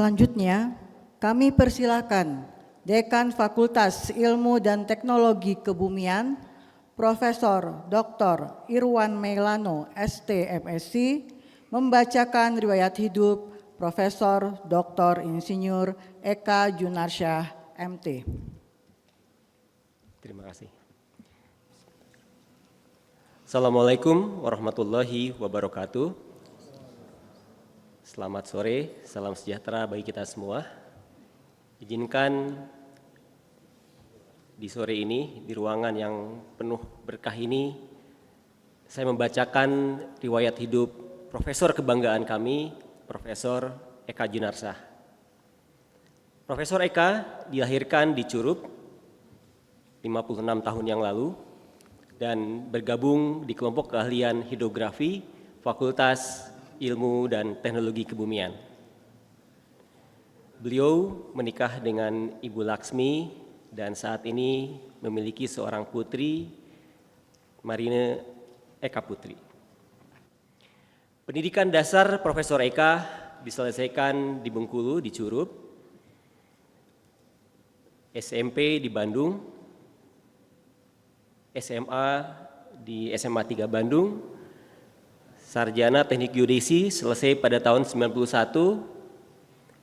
Selanjutnya, kami persilakan Dekan Fakultas Ilmu dan Teknologi Kebumian, Profesor Dr. Irwan Maulana, ST, MSc, membacakan riwayat hidup Profesor Dr. Insinyur Eka Junarsyah, MT. Terima kasih. Assalamualaikum warahmatullahi wabarakatuh. Selamat sore, salam sejahtera bagi kita semua. Izinkan di sore ini, di ruangan yang penuh berkah ini, saya membacakan riwayat hidup Profesor kebanggaan kami, Profesor Eka Junarsyah. Profesor Eka dilahirkan di Curup 56 tahun yang lalu dan bergabung di kelompok keahlian hidrografi Fakultas Ilmu dan Teknologi Kebumian. Beliau menikah dengan Ibu Laksmi dan saat ini memiliki seorang putri, Marine Eka Putri. Pendidikan dasar Profesor Eka diselesaikan di Bengkulu, di Curup, SMP di Bandung, SMA di SMA 3 Bandung, sarjana Teknik Geodesi selesai pada tahun 91,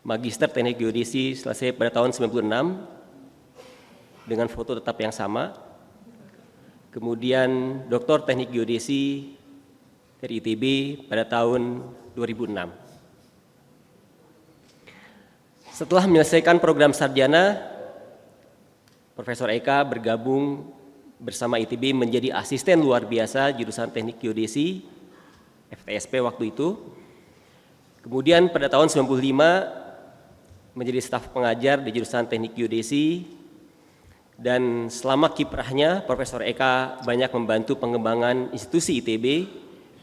Magister Teknik Geodesi selesai pada tahun 96 dengan foto tetap yang sama. Kemudian Doktor Teknik Geodesi dari ITB pada tahun 2006. Setelah menyelesaikan program sarjana, Profesor Eka bergabung bersama ITB menjadi asisten luar biasa jurusan Teknik Geodesi, FTSP waktu itu. Kemudian pada tahun 95 menjadi staf pengajar di jurusan Teknik Geodesi, dan selama kiprahnya Profesor Eka banyak membantu pengembangan institusi ITB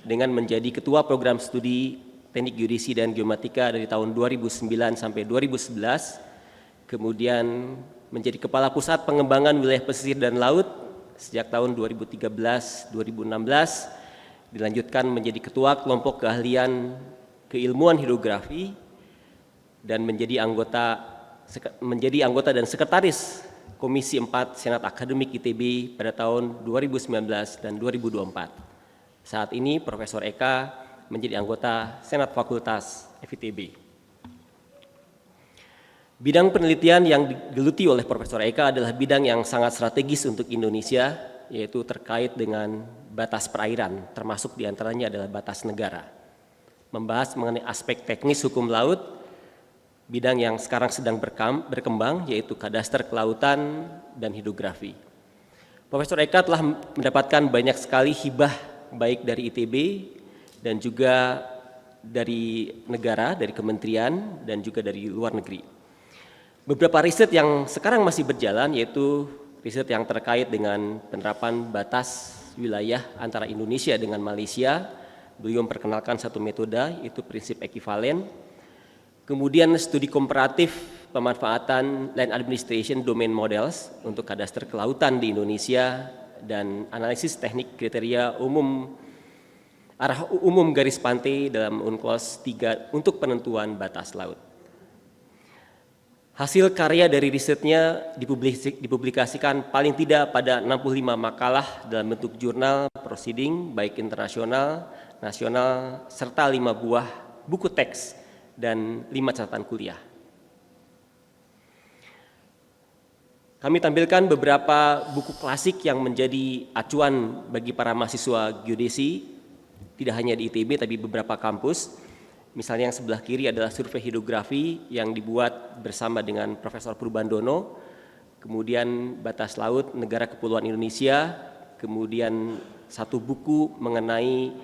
dengan menjadi ketua program studi Teknik Geodesi dan Geomatika dari tahun 2009 sampai 2011, kemudian menjadi kepala pusat pengembangan wilayah pesisir dan laut sejak tahun 2013-2016, dilanjutkan menjadi ketua kelompok keahlian keilmuan hidrografi dan menjadi anggota dan sekretaris Komisi 4 Senat Akademik ITB pada tahun 2019 dan 2024. Saat ini Profesor Eka menjadi anggota Senat Fakultas FITB. Bidang penelitian yang digeluti oleh Profesor Eka adalah bidang yang sangat strategis untuk Indonesia, yaitu terkait dengan batas perairan, termasuk diantaranya adalah batas negara. Membahas mengenai aspek teknis hukum laut, bidang yang sekarang sedang berkembang, yaitu kadaster kelautan dan hidrografi. Profesor Eka telah mendapatkan banyak sekali hibah baik dari ITB dan juga dari negara, dari kementerian dan juga dari luar negeri. Beberapa riset yang sekarang masih berjalan, yaitu riset yang terkait dengan penerapan batas wilayah antara Indonesia dengan Malaysia. Beliau memperkenalkan satu metode, yaitu prinsip ekivalen. Kemudian studi komparatif pemanfaatan land administration domain models untuk kadaster kelautan di Indonesia dan analisis teknik kriteria arah umum garis pantai dalam UNCLOS 3 untuk penentuan batas laut. Hasil karya dari risetnya dipublikasikan paling tidak pada 65 makalah dalam bentuk jurnal proceeding baik internasional, nasional, serta 5 buah buku teks dan 5 catatan kuliah. Kami tampilkan beberapa buku klasik yang menjadi acuan bagi para mahasiswa geodesi, tidak hanya di ITB tapi beberapa kampus. Misalnya yang sebelah kiri adalah survei hidrografi yang dibuat bersama dengan Profesor Purbandono, kemudian batas laut negara kepulauan Indonesia, kemudian satu buku mengenai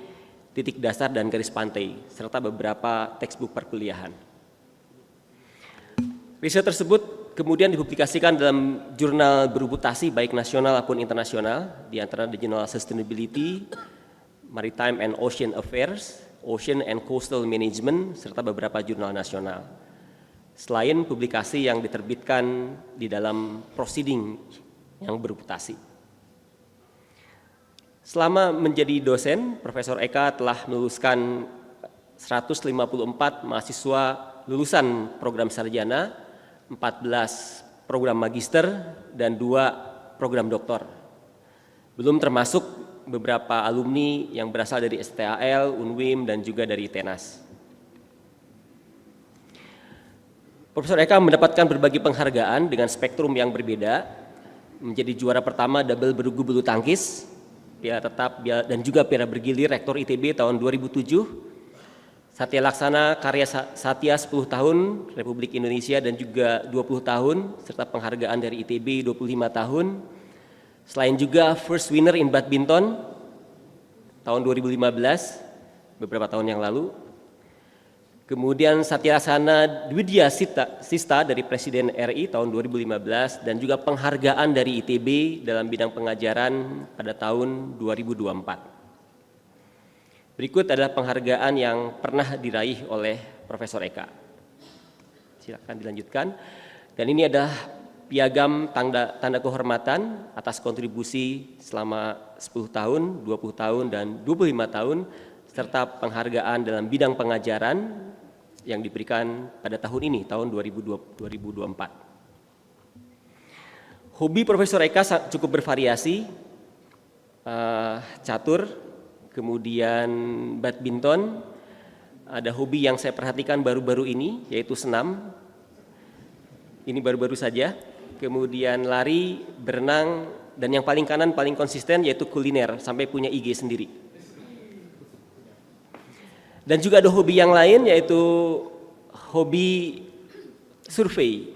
titik dasar dan garis pantai, serta beberapa textbook perkuliahan. Riset tersebut kemudian dipublikasikan dalam jurnal bereputasi baik nasional maupun internasional, di antara The Journal Sustainability, Maritime and Ocean Affairs, Ocean and Coastal Management, serta beberapa jurnal nasional. Selain publikasi yang diterbitkan di dalam proceeding yang bereputasi. Selama menjadi dosen, Profesor Eka telah meluluskan 154 mahasiswa lulusan program sarjana, 14 program magister, dan 2 program doktor. Belum termasuk beberapa alumni yang berasal dari STAL, UNWIM, dan juga dari TENAS. Profesor Eka mendapatkan berbagai penghargaan dengan spektrum yang berbeda, menjadi juara pertama double bergu bulu tangkis, piala tetap dan juga piala bergilir Rektor ITB tahun 2007, Satya Laksana Karya Satya 10 tahun Republik Indonesia dan juga 20 tahun, serta penghargaan dari ITB 25 tahun. Selain juga first winner in badminton tahun 2015, beberapa tahun yang lalu. Kemudian Satya Laksana Dwidya Sista dari Presiden RI tahun 2015 dan juga penghargaan dari ITB dalam bidang pengajaran pada tahun 2024. Berikut adalah penghargaan yang pernah diraih oleh Profesor Eka. Silakan dilanjutkan. Dan ini adalah piagam tanda kehormatan atas kontribusi selama 10 tahun, 20 tahun, dan 25 tahun, serta penghargaan dalam bidang pengajaran yang diberikan pada tahun ini, tahun 2024. Hobi Profesor Eka cukup bervariasi, catur, kemudian badminton, ada hobi yang saya perhatikan baru-baru ini, yaitu senam, ini baru-baru saja, kemudian lari, berenang, dan yang paling kanan paling konsisten yaitu kuliner, sampai punya IG sendiri. Dan juga ada hobi yang lain yaitu hobi survei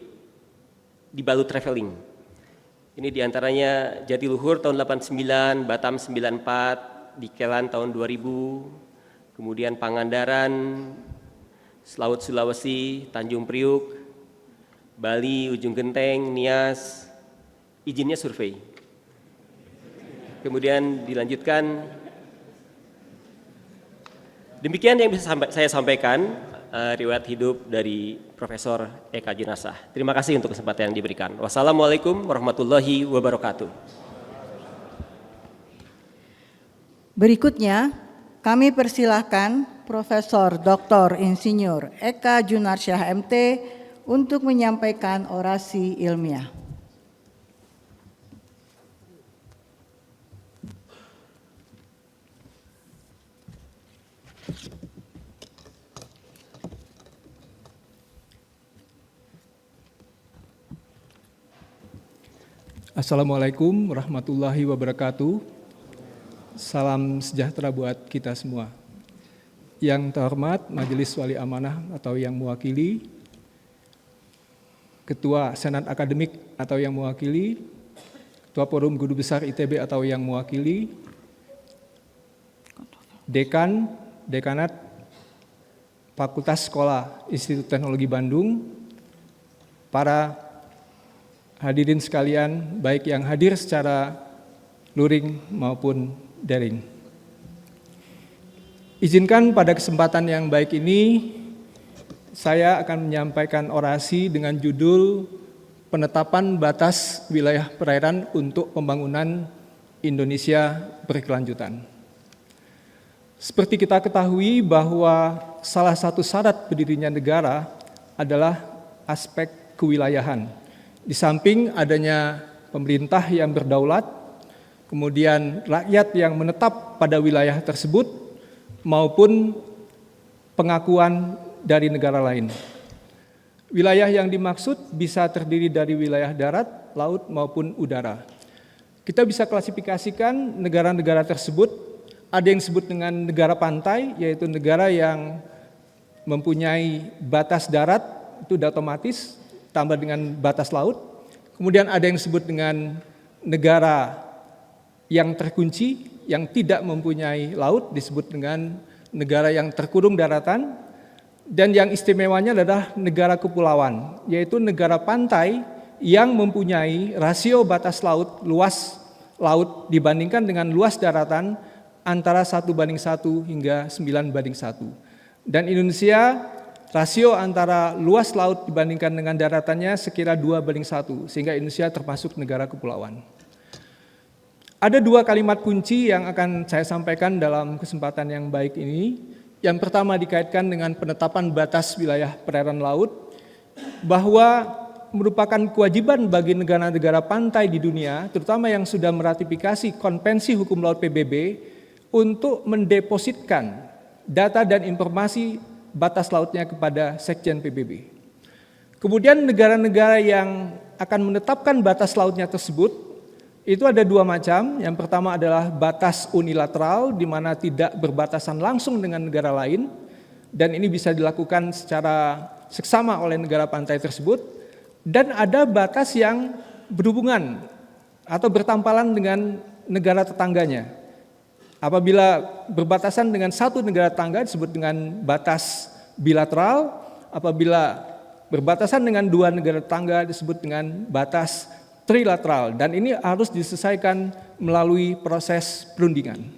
di balut traveling. Ini diantaranya Jatiluhur tahun 89, Batam 94, di Kelan tahun 2000, kemudian Pangandaran, Laut Sulawesi, Tanjung Priuk, Bali, Ujung Genteng, Nias, izinnya survei. Kemudian dilanjutkan. Demikian yang bisa saya sampaikan riwayat hidup dari Profesor Eka Junarsyah. Terima kasih untuk kesempatan yang diberikan. Wassalamualaikum warahmatullahi wabarakatuh. Berikutnya, kami persilahkan Profesor Dr. Insinyur Eka Junarsyah MT untuk menyampaikan orasi ilmiah. Assalamualaikum warahmatullahi wabarakatuh. Salam sejahtera buat kita semua. Yang terhormat Majelis Wali Amanah atau yang mewakili, Ketua Senat Akademik atau yang mewakili, Ketua Forum Guru Besar ITB atau yang mewakili, Dekan, Dekanat Fakultas Sekolah Institut Teknologi Bandung, para hadirin sekalian, baik yang hadir secara luring maupun daring. Izinkan pada kesempatan yang baik ini, saya akan menyampaikan orasi dengan judul Penetapan Batas Wilayah Perairan untuk Pembangunan Indonesia Berkelanjutan. Seperti kita ketahui bahwa salah satu syarat berdirinya negara adalah aspek kewilayahan. Di samping adanya pemerintah yang berdaulat, kemudian rakyat yang menetap pada wilayah tersebut maupun pengakuan dari negara lain. Wilayah yang dimaksud bisa terdiri dari wilayah darat, laut maupun udara. Kita bisa klasifikasikan negara-negara tersebut, ada yang disebut dengan negara pantai, yaitu negara yang mempunyai batas darat, itu sudah otomatis, tambah dengan batas laut. Kemudian ada yang disebut dengan negara yang terkunci, yang tidak mempunyai laut, disebut dengan negara yang terkurung daratan, dan yang istimewanya adalah negara kepulauan, yaitu negara pantai yang mempunyai rasio batas laut, luas laut dibandingkan dengan luas daratan antara 1:1 hingga 9:1. Dan Indonesia rasio antara luas laut dibandingkan dengan daratannya sekira 2:1, sehingga Indonesia termasuk negara kepulauan. Ada 2 kalimat kunci yang akan saya sampaikan dalam kesempatan yang baik ini. Yang pertama dikaitkan dengan penetapan batas wilayah perairan laut, bahwa merupakan kewajiban bagi negara-negara pantai di dunia, terutama yang sudah meratifikasi Konvensi Hukum Laut PBB, untuk mendepositkan data dan informasi batas lautnya kepada Sekjen PBB. Kemudian negara-negara yang akan menetapkan batas lautnya tersebut, itu ada dua macam. Yang pertama adalah batas unilateral, di mana tidak berbatasan langsung dengan negara lain, dan ini bisa dilakukan secara seksama oleh negara pantai tersebut. Dan ada batas yang berhubungan atau bertampalan dengan negara tetangganya. Apabila berbatasan dengan satu negara tetangga disebut dengan batas bilateral, apabila berbatasan dengan dua negara tetangga disebut dengan batas trilateral, dan ini harus diselesaikan melalui proses perundingan.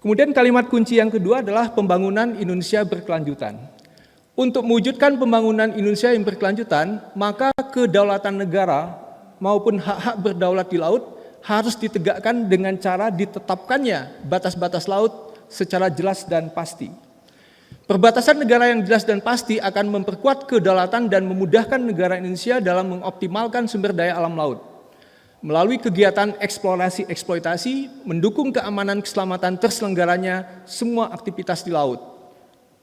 Kemudian kalimat kunci yang kedua adalah pembangunan Indonesia berkelanjutan. Untuk mewujudkan pembangunan Indonesia yang berkelanjutan, maka kedaulatan negara maupun hak-hak berdaulat di laut harus ditegakkan dengan cara ditetapkannya batas-batas laut secara jelas dan pasti. Perbatasan negara yang jelas dan pasti akan memperkuat kedaulatan dan memudahkan negara Indonesia dalam mengoptimalkan sumber daya alam laut. Melalui kegiatan eksplorasi eksploitasi, mendukung keamanan keselamatan terselenggaranya semua aktivitas di laut.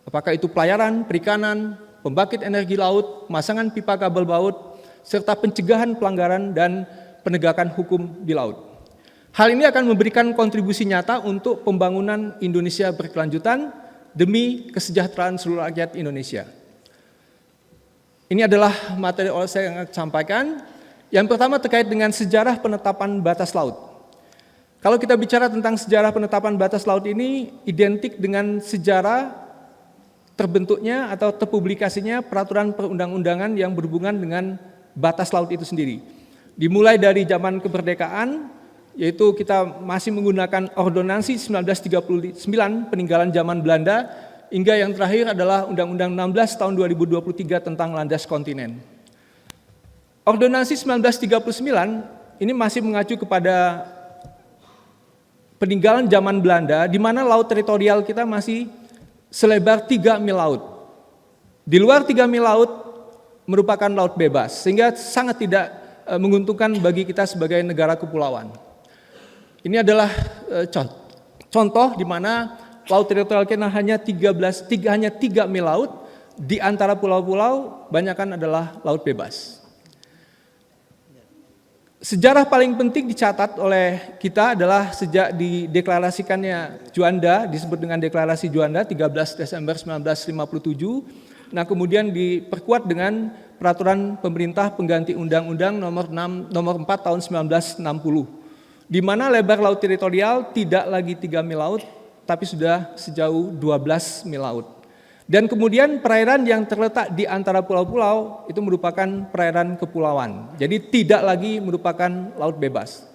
Apakah itu pelayaran, perikanan, pembangkit energi laut, pemasangan pipa kabel laut, serta pencegahan pelanggaran dan penegakan hukum di laut. Hal ini akan memberikan kontribusi nyata untuk pembangunan Indonesia berkelanjutan demi kesejahteraan seluruh rakyat Indonesia. Ini adalah materi saya yang akan sampaikan. Yang pertama terkait dengan sejarah penetapan batas laut. Kalau kita bicara tentang sejarah penetapan batas laut ini identik dengan sejarah terbentuknya atau terpublikasinya peraturan perundang-undangan yang berhubungan dengan batas laut itu sendiri. Dimulai dari zaman kemerdekaan, yaitu kita masih menggunakan Ordonansi 1939 peninggalan zaman Belanda, hingga yang terakhir adalah Undang-Undang 16 tahun 2023 tentang landas kontinen. Ordonansi 1939 ini masih mengacu kepada peninggalan zaman Belanda, di mana laut teritorial kita masih selebar 3 mil laut. Di luar 3 mil laut merupakan laut bebas, sehingga sangat tidak menguntungkan bagi kita sebagai negara kepulauan. Ini adalah contoh di mana laut teritorial kita hanya 3 mil laut, di antara pulau-pulau banyakkan adalah laut bebas. Sejarah paling penting dicatat oleh kita adalah sejak dideklarasikannya Juanda, disebut dengan Deklarasi Juanda 13 Desember 1957. Nah, kemudian diperkuat dengan peraturan pemerintah pengganti Undang-Undang nomor 4 tahun 1960, di mana lebar laut teritorial tidak lagi 3 mil laut, tapi sudah sejauh 12 mil laut. Dan kemudian perairan yang terletak di antara pulau-pulau itu merupakan perairan kepulauan, jadi tidak lagi merupakan laut bebas.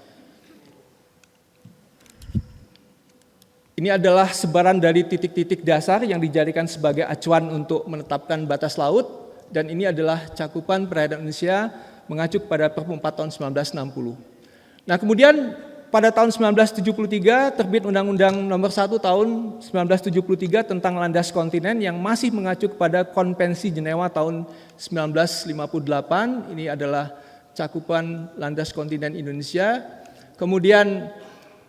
Ini adalah sebaran dari titik-titik dasar yang dijadikan sebagai acuan untuk menetapkan batas laut, dan ini adalah cakupan perairan Indonesia mengacu pada Perpu 4 tahun 1960. Nah, kemudian pada tahun 1973 terbit Undang-Undang nomor 1 tahun 1973 tentang landas kontinen yang masih mengacu kepada Konvensi Jenewa tahun 1958. Ini adalah cakupan landas kontinen Indonesia. Kemudian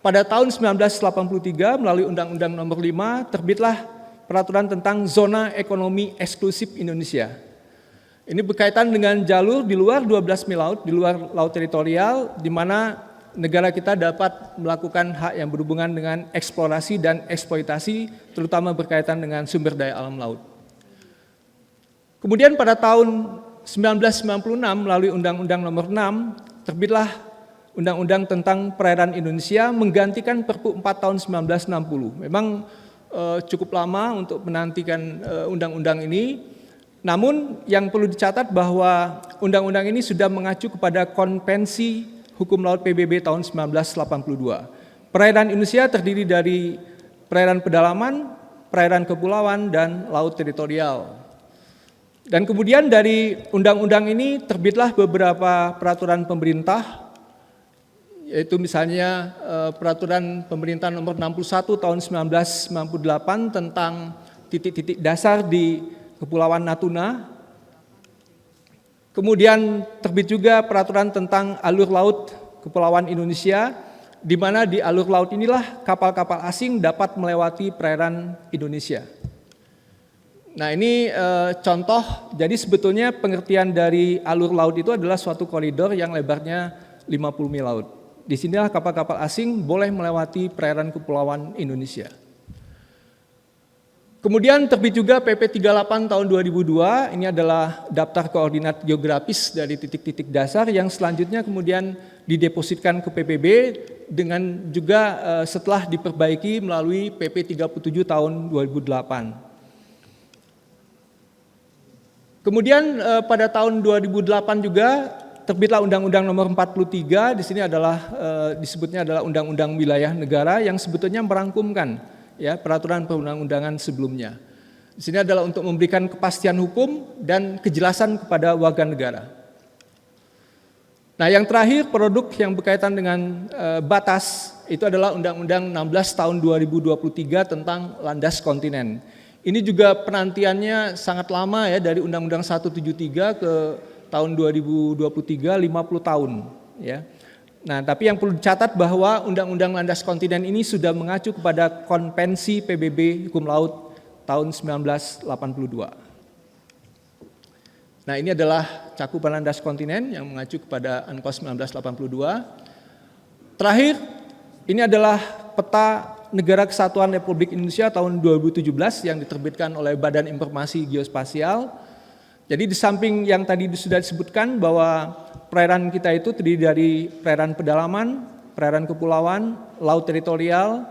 pada tahun 1983 melalui Undang-Undang nomor 5 terbitlah peraturan tentang zona ekonomi eksklusif Indonesia. Ini berkaitan dengan jalur di luar 12 mil laut, di luar laut teritorial, di mana negara kita dapat melakukan hak yang berhubungan dengan eksplorasi dan eksploitasi, terutama berkaitan dengan sumber daya alam laut. Kemudian pada tahun 1996 melalui Undang-Undang nomor 6 terbitlah Undang-Undang tentang Perairan Indonesia menggantikan Perpu 4 tahun 1960. Memang cukup lama untuk menantikan undang-undang ini, namun yang perlu dicatat bahwa undang-undang ini sudah mengacu kepada Konvensi Hukum Laut PBB tahun 1982. Perairan Indonesia terdiri dari perairan pedalaman, perairan kepulauan, dan laut teritorial. Dan kemudian dari undang-undang ini terbitlah beberapa peraturan pemerintah yaitu misalnya peraturan pemerintah nomor 61 tahun 1998 tentang titik-titik dasar di Kepulauan Natuna. Kemudian terbit juga peraturan tentang alur laut Kepulauan Indonesia, di mana di alur laut inilah kapal-kapal asing dapat melewati perairan Indonesia. Nah, ini contoh, jadi sebetulnya pengertian dari alur laut itu adalah suatu koridor yang lebarnya 50 mil laut. Di sinilah kapal-kapal asing boleh melewati perairan Kepulauan Indonesia. Kemudian terbit juga PP 38 tahun 2002, ini adalah daftar koordinat geografis dari titik-titik dasar yang selanjutnya kemudian didepositkan ke PBB dengan juga setelah diperbaiki melalui PP 37 tahun 2008. Kemudian pada tahun 2008 juga terbitlah Undang-Undang Nomor 43, di sini adalah disebutnya adalah Undang-Undang Wilayah Negara yang sebetulnya merangkumkan ya peraturan perundang-undangan sebelumnya. Di sini adalah untuk memberikan kepastian hukum dan kejelasan kepada warga negara. Nah, yang terakhir produk yang berkaitan dengan batas itu adalah Undang-Undang 16 tahun 2023 tentang landas kontinen. Ini juga penantiannya sangat lama ya, dari Undang-Undang 173 ke tahun 2023 50 tahun ya. Nah, tapi yang perlu dicatat bahwa Undang-Undang Landas Kontinen ini sudah mengacu kepada Konvensi PBB Hukum Laut tahun 1982. Nah, ini adalah cakupan landas kontinen yang mengacu kepada UNCLOS 1982. Terakhir, ini adalah peta Negara Kesatuan Republik Indonesia tahun 2017 yang diterbitkan oleh Badan Informasi Geospasial. Jadi di samping yang tadi sudah disebutkan bahwa perairan kita itu terdiri dari perairan pedalaman, perairan kepulauan, laut teritorial,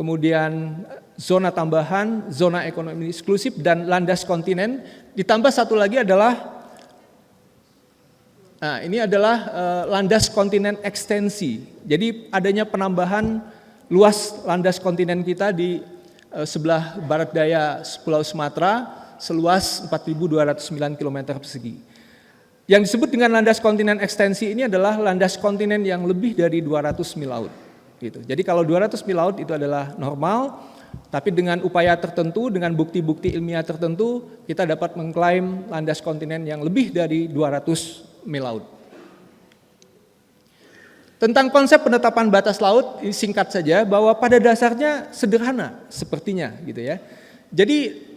kemudian zona tambahan, zona ekonomi eksklusif, dan landas kontinen. Ditambah satu lagi adalah, nah ini adalah landas kontinen ekstensi. Jadi adanya penambahan luas landas kontinen kita di sebelah barat daya Pulau Sumatera, seluas 4.209 km persegi. Yang disebut dengan landas kontinen ekstensi ini adalah landas kontinen yang lebih dari 200 mil laut. Gitu. Jadi kalau 200 mil laut itu adalah normal, tapi dengan upaya tertentu, dengan bukti-bukti ilmiah tertentu, kita dapat mengklaim landas kontinen yang lebih dari 200 mil laut. Tentang konsep penetapan batas laut, ini singkat saja, bahwa pada dasarnya sederhana sepertinya gitu ya. Jadi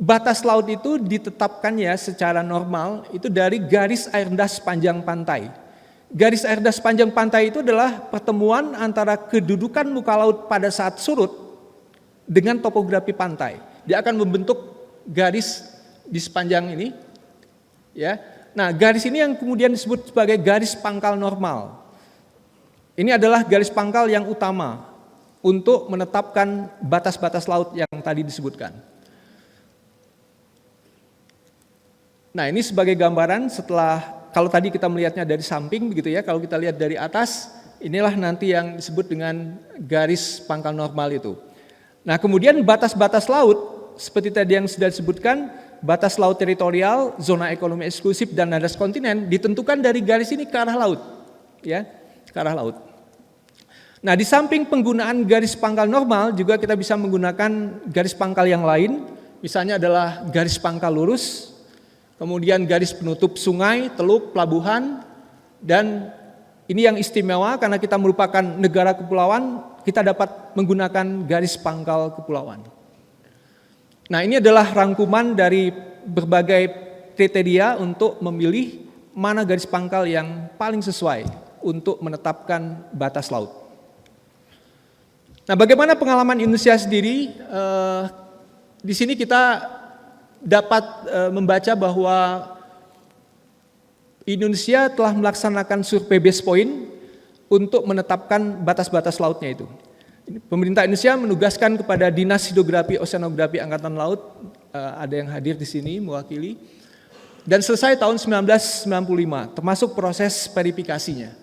batas laut itu ditetapkan ya secara normal itu dari garis air das sepanjang pantai. Garis air das sepanjang pantai itu adalah pertemuan antara kedudukan muka laut pada saat surut dengan topografi pantai. Dia akan membentuk garis di sepanjang ini. Ya. Nah, garis ini yang kemudian disebut sebagai garis pangkal normal. Ini adalah garis pangkal yang utama untuk menetapkan batas-batas laut yang tadi disebutkan. Nah, ini sebagai gambaran setelah, kalau tadi kita melihatnya dari samping begitu ya, kalau kita lihat dari atas, inilah nanti yang disebut dengan garis pangkal normal itu. Nah, kemudian batas-batas laut, seperti tadi yang sudah disebutkan, batas laut teritorial, zona ekonomi eksklusif, dan landas kontinen ditentukan dari garis ini ke arah laut, ya, ke arah laut. Nah, di samping penggunaan garis pangkal normal, juga kita bisa menggunakan garis pangkal yang lain, misalnya adalah garis pangkal lurus, kemudian garis penutup sungai, teluk, pelabuhan, dan ini yang istimewa karena kita merupakan negara kepulauan, kita dapat menggunakan garis pangkal kepulauan. Nah, ini adalah rangkuman dari berbagai kriteria untuk memilih mana garis pangkal yang paling sesuai untuk menetapkan batas laut. Nah, bagaimana pengalaman Indonesia sendiri? Di sini kita dapat membaca bahwa Indonesia telah melaksanakan survei base point untuk menetapkan batas-batas lautnya itu. Pemerintah Indonesia menugaskan kepada Dinas Hidrografi Oseanografi Angkatan Laut, ada yang hadir di sini mewakili, dan selesai tahun 1995, termasuk proses verifikasinya.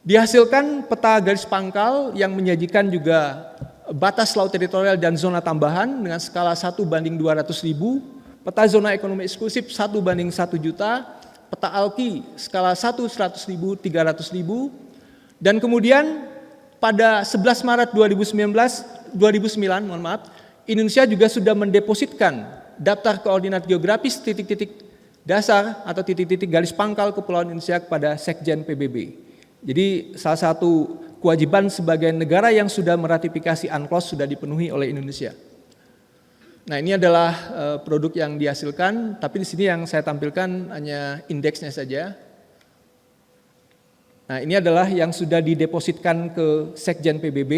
Dihasilkan peta garis pangkal yang menyajikan juga batas laut teritorial dan zona tambahan dengan skala 1:200.000, peta zona ekonomi eksklusif 1:1 juta, peta ALKI skala 1:100.000, 300.000, Dan kemudian pada 11 Maret 2009, Indonesia juga sudah mendepositkan daftar koordinat geografis titik-titik dasar atau titik-titik garis pangkal Kepulauan Indonesia kepada Sekjen PBB. Jadi salah satu kewajiban sebagai negara yang sudah meratifikasi UNCLOS sudah dipenuhi oleh Indonesia. Nah, ini adalah produk yang dihasilkan, tapi di sini yang saya tampilkan hanya indeksnya saja. Nah, ini adalah yang sudah didepositkan ke Sekjen PBB,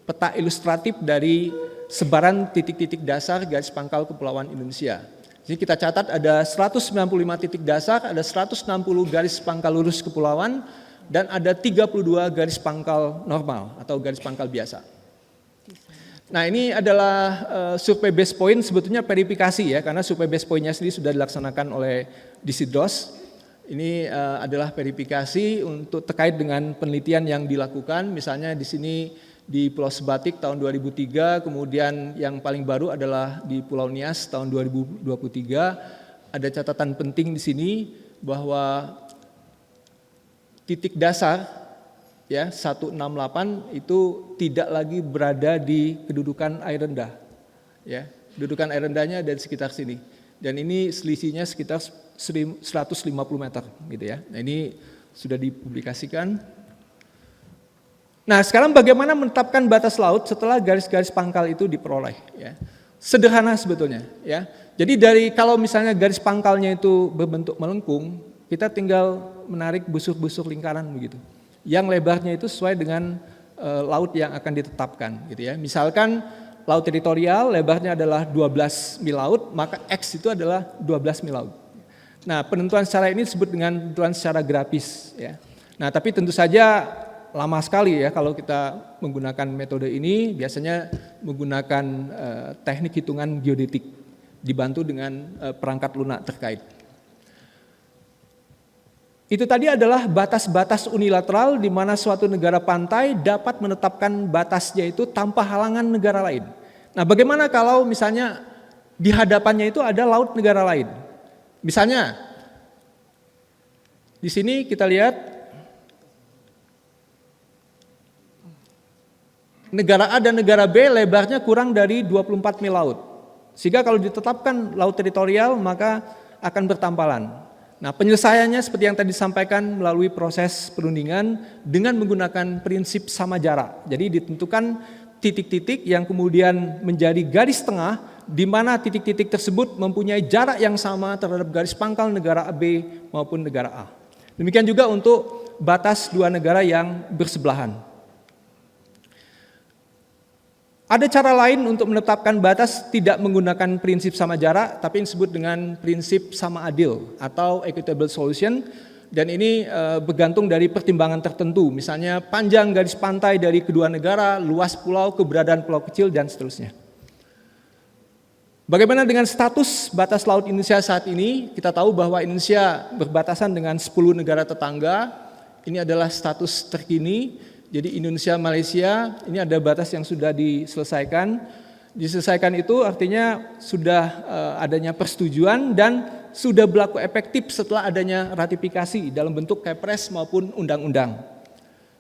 peta ilustratif dari sebaran titik-titik dasar garis pangkal Kepulauan Indonesia. Jadi kita catat ada 195 titik dasar, ada 160 garis pangkal lurus kepulauan, dan ada 32 garis pangkal normal atau garis pangkal biasa. Nah, ini adalah survei base point, sebetulnya verifikasi ya, karena survei base point-nya sendiri sudah dilaksanakan oleh Disidros. Ini adalah verifikasi untuk terkait dengan penelitian yang dilakukan, misalnya di sini di Pulau Sebatik tahun 2003, kemudian yang paling baru adalah di Pulau Nias tahun 2023. Ada catatan penting di sini bahwa titik dasar ya 168 itu tidak lagi berada di kedudukan air rendah. Ya, kedudukan air rendahnya ada di sekitar sini. Dan ini selisihnya sekitar 150 meter gitu ya. Nah, ini sudah dipublikasikan. Nah, sekarang bagaimana menetapkan batas laut setelah garis-garis pangkal itu diperoleh ya. Sederhana sebetulnya ya. Jadi dari kalau misalnya garis pangkalnya itu berbentuk melengkung, kita tinggal menarik busur-busur lingkaran begitu. Yang lebarnya itu sesuai dengan laut yang akan ditetapkan gitu ya. Misalkan laut teritorial lebarnya adalah 12 mil laut, maka X itu adalah 12 mil laut. Nah, penentuan secara ini disebut dengan penentuan secara grafis ya. Nah, tapi tentu saja lama sekali ya kalau kita menggunakan metode ini, biasanya menggunakan teknik hitungan geodetik dibantu dengan perangkat lunak terkait. Itu tadi adalah batas-batas unilateral di mana suatu negara pantai dapat menetapkan batasnya itu tanpa halangan negara lain. Nah, bagaimana kalau misalnya di hadapannya itu ada laut negara lain? Misalnya di sini kita lihat negara A dan negara B lebarnya kurang dari 24 mil laut. Sehingga kalau ditetapkan laut teritorial maka akan bertampalan. Nah, penyelesaiannya seperti yang tadi disampaikan melalui proses perundingan dengan menggunakan prinsip sama jarak. Jadi ditentukan titik-titik yang kemudian menjadi garis tengah di mana titik-titik tersebut mempunyai jarak yang sama terhadap garis pangkal negara B maupun negara A. Demikian juga untuk batas dua negara yang bersebelahan. Ada cara lain untuk menetapkan batas tidak menggunakan prinsip sama jarak, tapi disebut dengan prinsip sama adil atau equitable solution, dan ini bergantung dari pertimbangan tertentu, misalnya panjang garis pantai dari kedua negara, luas pulau, keberadaan pulau kecil, dan seterusnya. Bagaimana dengan status batas laut Indonesia saat ini? Kita tahu bahwa Indonesia berbatasan dengan 10 negara tetangga, ini adalah status terkini. Jadi Indonesia, Malaysia, ini ada batas yang sudah diselesaikan. Diselesaikan itu artinya sudah adanya persetujuan dan sudah berlaku efektif setelah adanya ratifikasi dalam bentuk Kepres maupun undang-undang.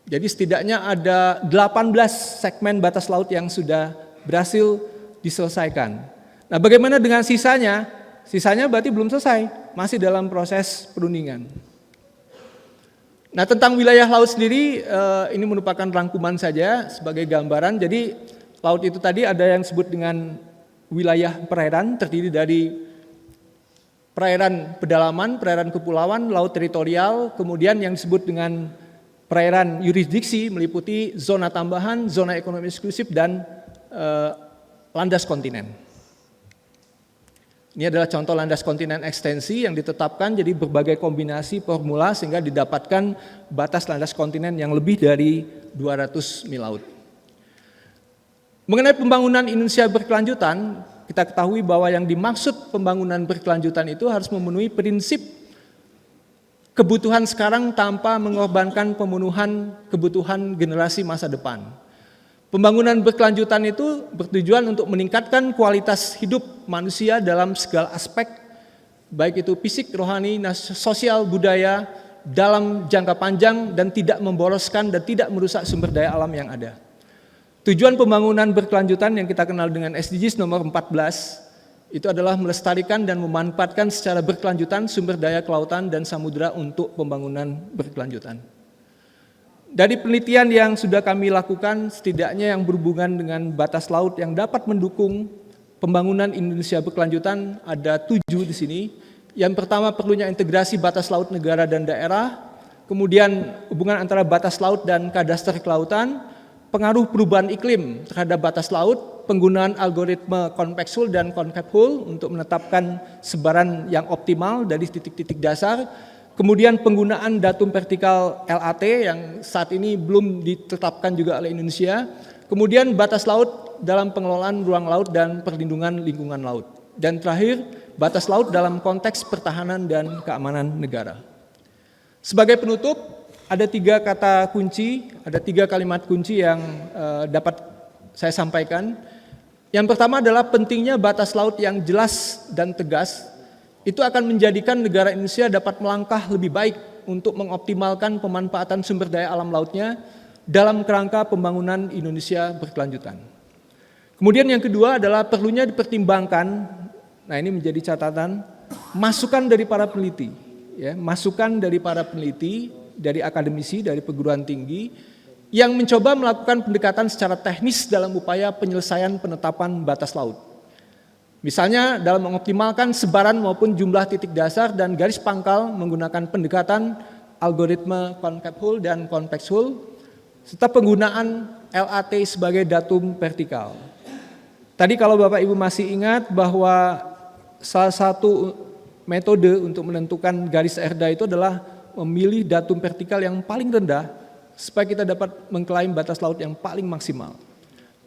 Jadi setidaknya ada 18 segmen batas laut yang sudah berhasil diselesaikan. Nah, bagaimana dengan sisanya? Sisanya berarti belum selesai, masih dalam proses perundingan. Nah, tentang wilayah laut sendiri, ini merupakan rangkuman saja sebagai gambaran. Jadi laut itu tadi ada yang disebut dengan wilayah perairan, terdiri dari perairan pedalaman, perairan kepulauan, laut teritorial, kemudian yang disebut dengan perairan yurisdiksi meliputi zona tambahan, zona ekonomi eksklusif, dan landas kontinen. Ini adalah contoh landas kontinen ekstensi yang ditetapkan jadi berbagai kombinasi formula sehingga didapatkan batas landas kontinen yang lebih dari 200 mil laut. Mengenai pembangunan Indonesia berkelanjutan, kita ketahui bahwa yang dimaksud pembangunan berkelanjutan itu harus memenuhi prinsip kebutuhan sekarang tanpa mengorbankan pemenuhan kebutuhan generasi masa depan. Pembangunan berkelanjutan itu bertujuan untuk meningkatkan kualitas hidup manusia dalam segala aspek, baik itu fisik, rohani, sosial, budaya, dalam jangka panjang dan tidak memboroskan dan tidak merusak sumber daya alam yang ada. Tujuan pembangunan berkelanjutan yang kita kenal dengan SDGs nomor 14 itu adalah melestarikan dan memanfaatkan secara berkelanjutan sumber daya kelautan dan samudera untuk pembangunan berkelanjutan. Dari penelitian yang sudah kami lakukan, setidaknya yang berhubungan dengan batas laut yang dapat mendukung pembangunan Indonesia berkelanjutan ada 7 di sini. Yang pertama, perlunya integrasi batas laut negara dan daerah, kemudian hubungan antara batas laut dan kadaster kelautan, pengaruh perubahan iklim terhadap batas laut, penggunaan algoritma convex hull dan concave hull untuk menetapkan sebaran yang optimal dari titik-titik dasar, kemudian penggunaan datum vertikal LAT yang saat ini belum ditetapkan juga oleh Indonesia, kemudian batas laut dalam pengelolaan ruang laut dan perlindungan lingkungan laut, dan terakhir batas laut dalam konteks pertahanan dan keamanan negara. Sebagai penutup, ada 3 kata kunci, ada 3 kalimat kunci yang dapat saya sampaikan. Yang pertama adalah pentingnya batas laut yang jelas dan tegas. Itu akan menjadikan negara Indonesia dapat melangkah lebih baik untuk mengoptimalkan pemanfaatan sumber daya alam lautnya dalam kerangka pembangunan Indonesia berkelanjutan. Kemudian yang kedua adalah perlunya dipertimbangkan, nah ini menjadi catatan, masukan dari para peneliti, ya, masukan dari para peneliti, dari akademisi, dari perguruan tinggi, yang mencoba melakukan pendekatan secara teknis dalam upaya penyelesaian penetapan batas laut. Misalnya dalam mengoptimalkan sebaran maupun jumlah titik dasar dan garis pangkal menggunakan pendekatan algoritma concave hull dan convex hull, serta penggunaan LAT sebagai datum vertikal. Tadi kalau Bapak Ibu masih ingat bahwa salah satu metode untuk menentukan garis RDA itu adalah memilih datum vertikal yang paling rendah supaya kita dapat mengklaim batas laut yang paling maksimal.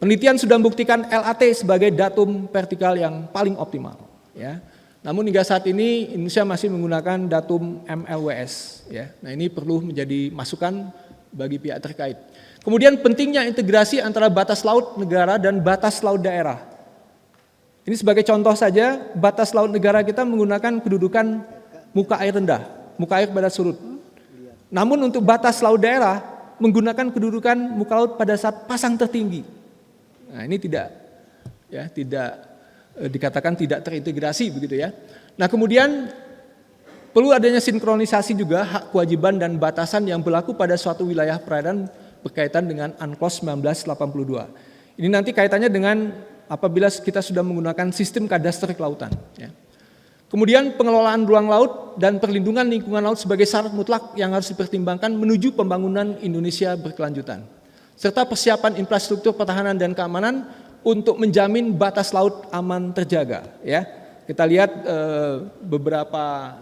Penelitian sudah membuktikan LAT sebagai datum vertikal yang paling optimal. Ya. Namun hingga saat ini Indonesia masih menggunakan datum MLWS. Ya. Nah ini perlu menjadi masukan bagi pihak terkait. Kemudian pentingnya integrasi antara batas laut negara dan batas laut daerah. Ini sebagai contoh saja, batas laut negara kita menggunakan kedudukan muka air rendah, muka air pada surut. Namun untuk batas laut daerah menggunakan kedudukan muka laut pada saat pasang tertinggi. Nah ini tidak dikatakan tidak terintegrasi begitu ya. Nah kemudian perlu adanya sinkronisasi juga hak kewajiban dan batasan yang berlaku pada suatu wilayah perairan berkaitan dengan UNCLOS 1982. Ini nanti kaitannya dengan apabila kita sudah menggunakan sistem kadaster kelautan. Ya. Kemudian pengelolaan ruang laut dan perlindungan lingkungan laut sebagai syarat mutlak yang harus dipertimbangkan menuju pembangunan Indonesia berkelanjutan. Serta persiapan infrastruktur pertahanan dan keamanan untuk menjamin batas laut aman terjaga. Ya. Kita lihat beberapa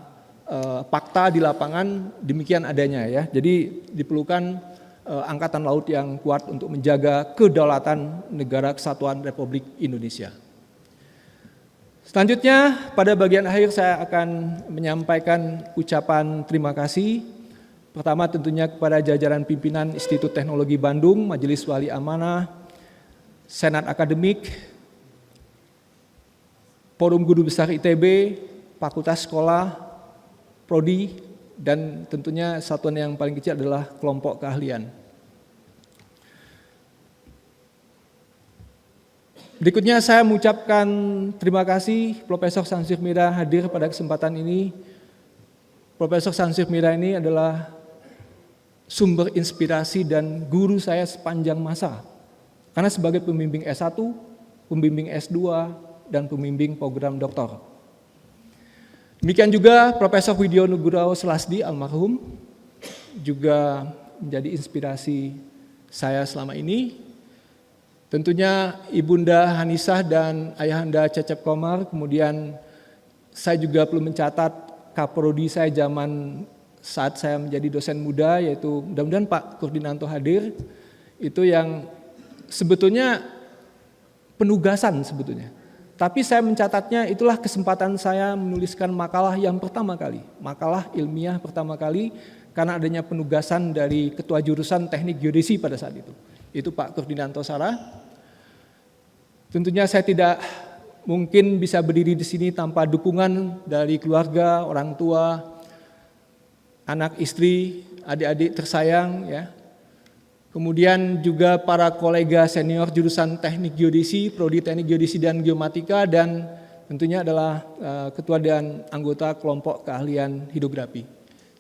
fakta di lapangan demikian adanya ya. Jadi diperlukan angkatan laut yang kuat untuk menjaga kedaulatan negara kesatuan Republik Indonesia. Selanjutnya pada bagian akhir saya akan menyampaikan ucapan terima kasih. Pertama tentunya kepada jajaran pimpinan Institut Teknologi Bandung, Majelis Wali Amanah, Senat Akademik, Forum Guru Besar ITB, Fakultas Sekolah, Prodi, dan tentunya satuan yang paling kecil adalah kelompok keahlian. Berikutnya saya mengucapkan terima kasih Profesor Samsir Mira hadir pada kesempatan ini. Profesor Samsir Mira ini adalah sumber inspirasi dan guru saya sepanjang masa. Karena sebagai pembimbing S1, pembimbing S2, dan pembimbing program doktor. Demikian juga Profesor Widyo Nugroho Selasdi almarhum juga menjadi inspirasi saya selama ini. Tentunya Ibunda Hanisah dan Ayahanda Cecep Komar, kemudian saya juga perlu mencatat kaprodi saya zaman saat saya menjadi dosen muda, yaitu mudah-mudahan Pak Kurdinanto hadir, itu yang sebetulnya penugasan sebetulnya. Tapi saya mencatatnya itulah kesempatan saya menuliskan makalah yang pertama kali, makalah ilmiah pertama kali, karena adanya penugasan dari Ketua Jurusan Teknik Geodesi pada saat itu Pak Kurdinanto Sarah. Tentunya saya tidak mungkin bisa berdiri di sini tanpa dukungan dari keluarga, orang tua, anak istri, adik-adik tersayang ya. Kemudian juga para kolega senior jurusan Teknik Geodesi, Prodi Teknik Geodesi dan Geomatika, dan tentunya adalah ketua dan anggota kelompok keahlian hidrografi.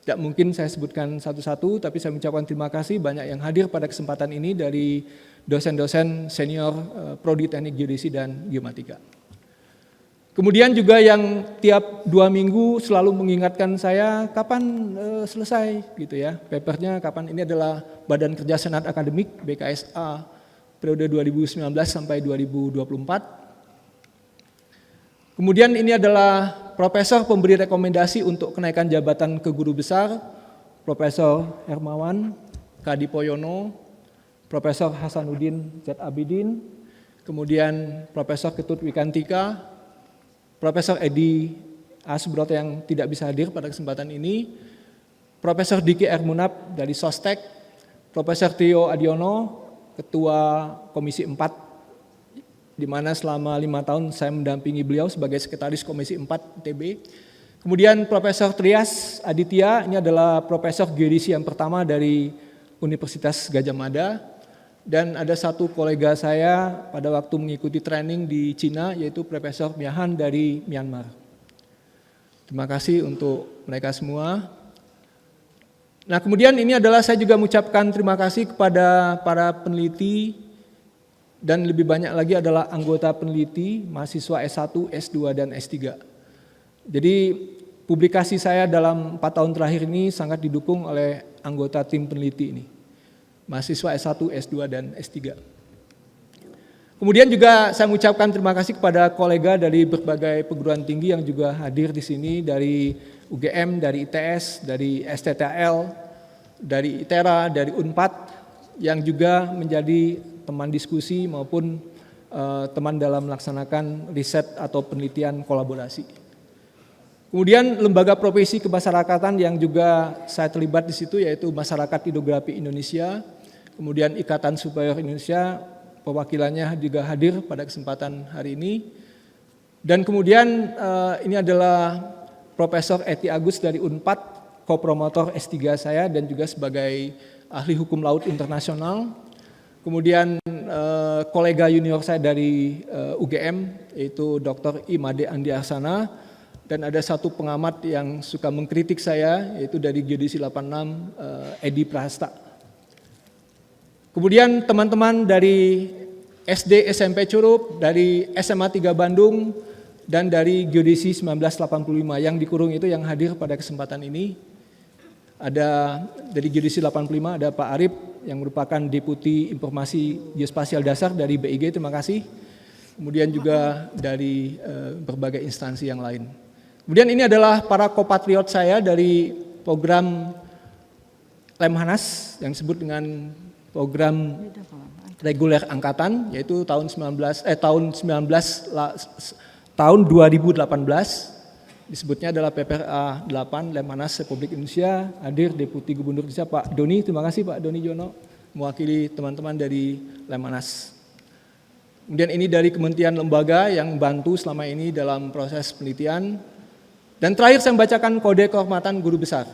Tidak mungkin saya sebutkan satu-satu, tapi saya mengucapkan terima kasih banyak yang hadir pada kesempatan ini dari dosen-dosen senior Prodi Teknik Geodesi dan Geomatika. Kemudian juga yang tiap 2 minggu selalu mengingatkan saya kapan selesai gitu ya, papernya kapan. Ini adalah Badan Kerja Senat Akademik BKSA periode 2019 sampai 2024. Kemudian ini adalah profesor pemberi rekomendasi untuk kenaikan jabatan ke guru besar, Profesor Hermawan Kadipoyono, Profesor Hasanuddin Z. Abidin, kemudian Profesor Ketut Wikantika, Profesor Edi Asubroto yang tidak bisa hadir pada kesempatan ini, Profesor Diki R. Munab dari Sostek, Profesor Tio Adiono, Ketua Komisi 4, di mana selama 5 tahun saya mendampingi beliau sebagai Sekretaris Komisi 4 ITB. Kemudian Profesor Trias Aditya, ini adalah Profesor Geodesi yang pertama dari Universitas Gadjah Mada. Dan ada satu kolega saya pada waktu mengikuti training di Cina, yaitu Profesor Miahan dari Myanmar. Terima kasih untuk mereka semua. Nah, kemudian ini adalah saya juga mengucapkan terima kasih kepada para peneliti, dan lebih banyak lagi adalah anggota peneliti, mahasiswa S1, S2, dan S3. Jadi publikasi saya dalam 4 tahun terakhir ini sangat didukung oleh anggota tim peneliti ini, mahasiswa S1, S2, dan S3. Kemudian juga saya mengucapkan terima kasih kepada kolega dari berbagai perguruan tinggi yang juga hadir di sini, dari UGM, dari ITS, dari STTL, dari ITERA, dari UNPAD, yang juga menjadi teman diskusi maupun teman dalam melaksanakan riset atau penelitian kolaborasi. Kemudian lembaga profesi kemasyarakatan yang juga saya terlibat di situ, yaitu Masyarakat Hidrografi Indonesia, kemudian Ikatan Superior Indonesia, perwakilannya juga hadir pada kesempatan hari ini. Dan kemudian ini adalah Profesor Eti Agus dari UNPAD, kopromotor S3 saya dan juga sebagai ahli hukum laut internasional. Kemudian kolega junior saya dari UGM, yaitu Dr. Imade Andi Arsana, dan ada satu pengamat yang suka mengkritik saya, yaitu dari Geodesi 86, Edi Prahasta. Kemudian teman-teman dari SD SMP Curup, dari SMA 3 Bandung, dan dari Geodesi 1985 yang dikurung itu yang hadir pada kesempatan ini. Ada dari Geodesi 85 ada Pak Arif yang merupakan Deputi Informasi Geospasial Dasar dari BIG, terima kasih. Kemudian juga dari berbagai instansi yang lain. Kemudian ini adalah para kompatriot saya dari program Lemhanas yang disebut dengan program reguler angkatan, yaitu tahun 2018 disebutnya adalah PPRA 8 Lemhanas Republik Indonesia. Hadir Deputi Gubernur Indonesia Pak Doni, terima kasih Pak Doni Jono, mewakili teman-teman dari Lemhanas. Kemudian ini dari kementerian lembaga yang membantu selama ini dalam proses penelitian. Dan terakhir saya membacakan kode kehormatan guru besar.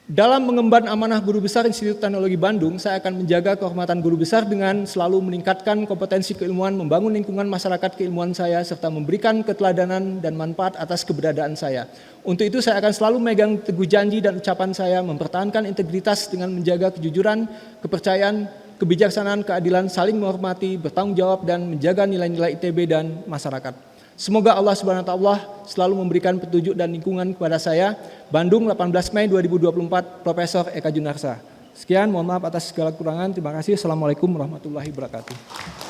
Dalam mengemban amanah Guru Besar Institut Teknologi Bandung, saya akan menjaga kehormatan guru besar dengan selalu meningkatkan kompetensi keilmuan, membangun lingkungan masyarakat keilmuan saya, serta memberikan keteladanan dan manfaat atas keberadaan saya. Untuk itu saya akan selalu megang teguh janji dan ucapan saya, mempertahankan integritas dengan menjaga kejujuran, kepercayaan, kebijaksanaan, keadilan, saling menghormati, bertanggung jawab, dan menjaga nilai-nilai ITB dan masyarakat. Semoga Allah Subhanahu wa Ta'ala selalu memberikan petunjuk dan lingkungan kepada saya. Bandung, 18 Mei 2024, Profesor Eka Junarsa. Sekian, mohon maaf atas segala kekurangan. Terima kasih. Assalamualaikum warahmatullahi wabarakatuh.